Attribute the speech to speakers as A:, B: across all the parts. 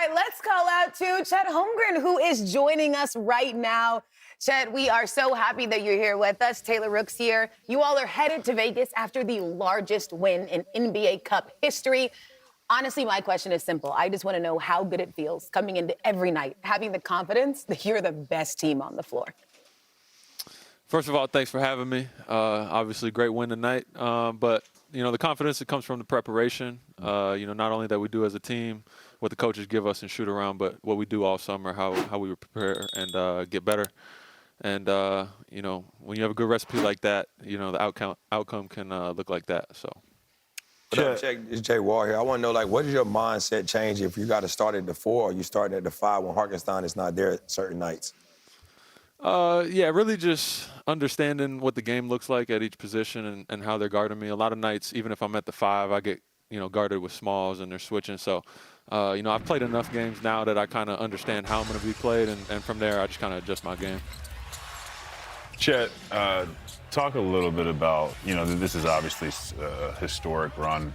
A: right, let's call out to Chet Holmgren, who is joining us right now. Chet, we are so happy that you're here with us. Taylor Rooks here. You all are headed to Vegas after the largest win in NBA Cup history. Honestly, my question is simple. I just want to know how good it feels coming into every night, having the confidence that you're the best team on the floor.
B: First of all, thanks for having me. Obviously, great win tonight. But, the confidence that comes from the preparation, not only that we do as a team, what the coaches give us and shoot around, but what we do all summer, how we prepare and get better. And, when you have a good recipe like that, the outcome can look like that. So.
C: Check, it's Jay Wall here. I want to know, what does your mindset change if you got to start at the 4 or you start at the 5 when Harkenstein is not there at certain nights?
B: Really just understanding what the game looks like at each position and how they're guarding me. A lot of nights, even if I'm at the 5, I get, guarded with smalls and they're switching. So, I've played enough games now that I kind of understand how I'm going to be played, and from there I just kind of adjust my game.
D: Chet, talk a little bit about, this is obviously a historic run.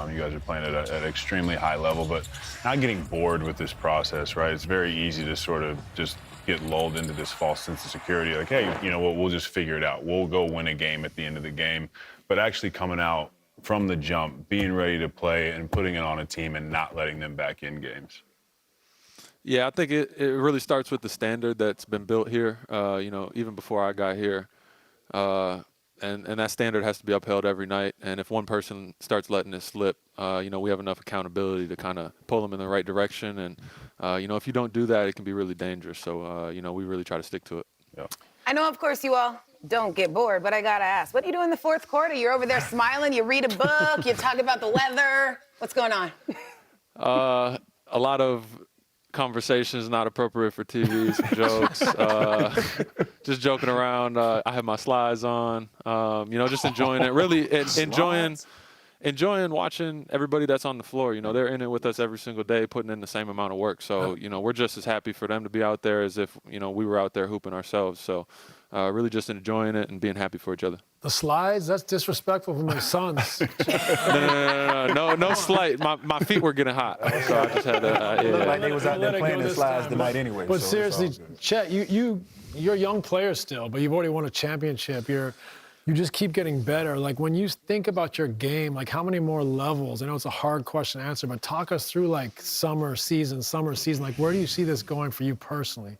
D: You guys are playing at an extremely high level, but not getting bored with this process, right? It's very easy to sort of just get lulled into this false sense of security. Like, hey, we'll just figure it out. We'll go win a game at the end of the game. But actually coming out from the jump, being ready to play and putting it on a team and not letting them back in games.
B: Yeah, I think it really starts with the standard that's been built here, even before I got here. And that standard has to be upheld every night. And if one person starts letting it slip, we have enough accountability to kind of pull them in the right direction. And, if you don't do that, it can be really dangerous. So, we really try to stick to it.
D: Yeah.
A: I know, of course, you all don't get bored, but I got to ask, what do you do in the fourth quarter? You're over there smiling, you read a book, you talk about the weather. What's going on?
B: A lot of conversations not appropriate for TV, some jokes, just joking around. I have my slides on, just enjoying it, really enjoying watching everybody that's on the floor. They're in it with us every single day, putting in the same amount of work. So, we're just as happy for them to be out there as if, we were out there hooping ourselves. So, really just enjoying it and being happy for each other.
E: The slides? That's disrespectful for my sons.
B: No slight. My feet were getting hot, so I just had to.
F: Looked like they was out there playing the slides tonight anyway.
E: But
F: so
E: seriously, Chet, you're a young player still, but you've already won a championship. You just keep getting better. Like, when you think about your game, how many more levels? I know it's a hard question to answer, but talk us through, summer season. Where do you see this going for you personally?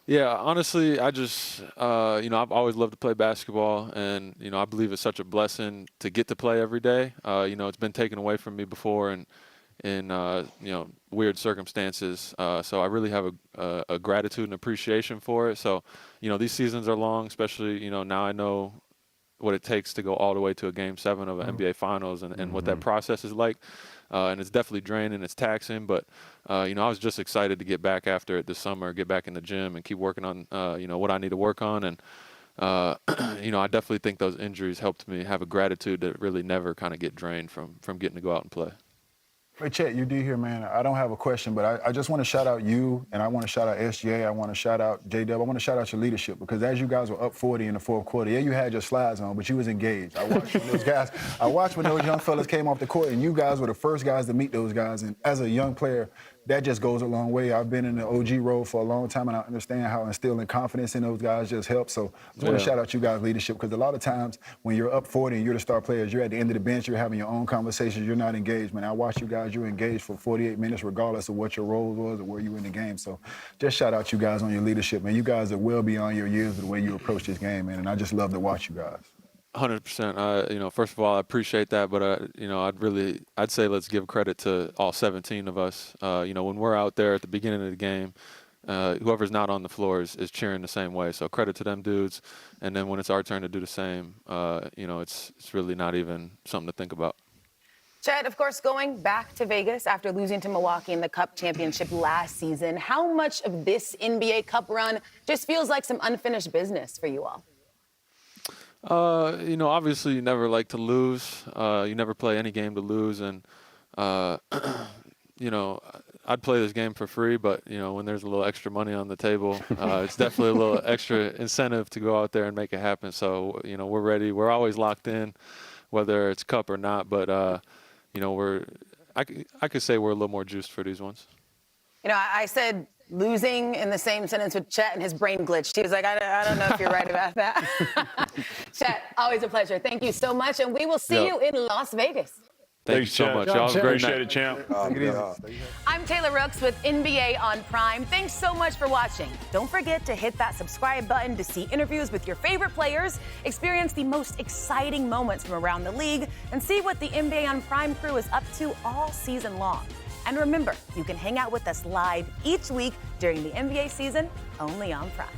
B: Yeah, honestly, I just, I've always loved to play basketball, and, I believe it's such a blessing to get to play every day. It's been taken away from me before in weird circumstances. So I really have a gratitude and appreciation for it. So, these seasons are long, especially, now I know what it takes to go all the way to a Game 7 of an NBA Finals and what that process is like. And it's definitely draining, it's taxing, but, I was just excited to get back after it this summer, get back in the gym and keep working on, what I need to work on. And, I definitely think those injuries helped me have a gratitude to really never kind of get drained from getting to go out and play.
F: Hey, Chet, you do here, man. I don't have a question, but I just want to shout out you, and I want to shout out SGA. I want to shout out J-Dub. I want to shout out your leadership, because as you guys were up 40 in the fourth quarter, yeah, you had your slides on, but you was engaged. I watched when those young fellas came off the court, and you guys were the first guys to meet those guys. And as a young player, that just goes a long way. I've been in the OG role for a long time, and I understand how instilling confidence in those guys just helps. So I just want to shout out you guys' leadership, because a lot of times when you're up 40 and you're the star players, you're at the end of the bench, you're having your own conversations, you're not engaged. Man, I watched you guys, you were engaged for 48 minutes regardless of what your role was or where you were in the game. So just shout out you guys on your leadership, man. You guys are well beyond your years with the way you approach this game, man, and I just love to watch you guys.
B: 100%. First of all, I appreciate that, but I'd say let's give credit to all 17 of us. When we're out there at the beginning of the game, whoever's not on the floor is cheering the same way. So credit to them dudes. And then when it's our turn to do the same, it's really not even something to think about.
A: Chet, of course, going back to Vegas after losing to Milwaukee in the Cup championship last season, how much of this NBA Cup run just feels like some unfinished business for you all?
B: Obviously you never like to lose. You never play any game to lose. And, I'd play this game for free, but, when there's a little extra money on the table, it's definitely a little extra incentive to go out there and make it happen. So, we're ready. We're always locked in, whether it's Cup or not. But, I could say we're a little more juiced for these ones.
A: You know, I said losing in the same sentence with Chet, and his brain glitched. He was like, I don't know if you're right about that. Chet, always a pleasure. Thank you so much, and we will see you in Las Vegas.
B: Thank you so much. Y'all have a great night.
D: Appreciate it, champ.
A: I'm Taylor Rooks with NBA on Prime. Thanks so much for watching. Don't forget to hit that subscribe button to see interviews with your favorite players, experience the most exciting moments from around the league, and see what the NBA on Prime crew is up to all season long. And remember, you can hang out with us live each week during the NBA season, only on Prime.